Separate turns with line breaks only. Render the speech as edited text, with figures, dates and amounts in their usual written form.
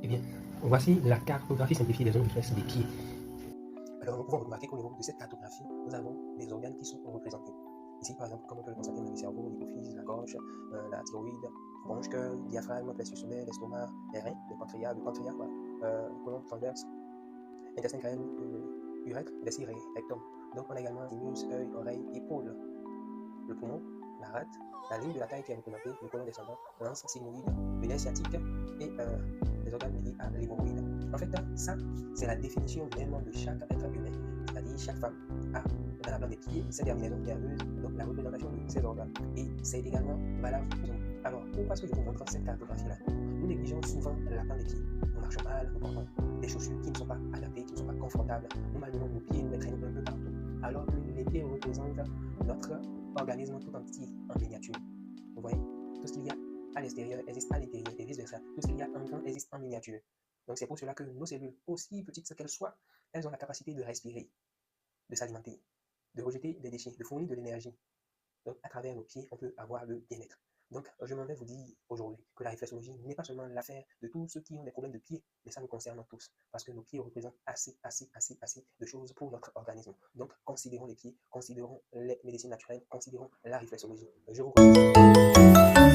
Eh bien, voici la cartographie simplifiée des zones réflexes des pieds.
Alors, nous pouvons remarquer qu'au niveau de cette cartographie, nous avons des organes qui sont représentés. Ici, par exemple, comme on peut le constater, on a le cerveau, l'hypophyse, la gorge, la thyroïde, bronche-cœur, diaphragme, plexus solaire, l'estomac, les reins, le pancréas, colonne transverse, intestin grêle, urètre, vessie, rectum. Donc, on a également sinus, œil, oreille, épaule, le poumon, la rate, la ligne de la taille qui est représentée, le côlon descendant, l'anse sigmoïde, le nerf sciatique et les organes liés à l'hémorroïde. En fait, ça, c'est la définition même de chaque être humain. C'est-à-dire, chaque femme a dans la plante des pieds ses terminaisons nerveuses, donc la représentation de ses organes. Et c'est également valable pour nous. Alors, pourquoi est-ce que je vous montre cette cartographie-là? Nous négligeons souvent la plante des pieds. Nous marchons mal, nous portons des chaussures qui ne sont pas adaptées, qui ne sont pas confortables. Nous malmenons nos pieds, nous les traînons un peu partout. Alors que les pieds représentent notre organisme tout entier en miniature. Vous voyez, tout ce qu'il y a à l'extérieur existe à l'intérieur et vice-versa. Tout ce qu'il y a en grand existe en miniature. Donc c'est pour cela que nos cellules, aussi petites qu'elles soient, elles ont la capacité de respirer, de s'alimenter, de rejeter des déchets, de fournir de l'énergie. Donc à travers nos pieds, on peut avoir le bien-être. Donc je m'en vais vous dire aujourd'hui que la réflexologie n'est pas seulement l'affaire de tous ceux qui ont des problèmes de pieds, mais ça nous concerne tous, parce que nos pieds représentent assez de choses pour notre organisme. Donc considérons les pieds, considérons les médecines naturelles, considérons la réflexologie. Je vous remercie.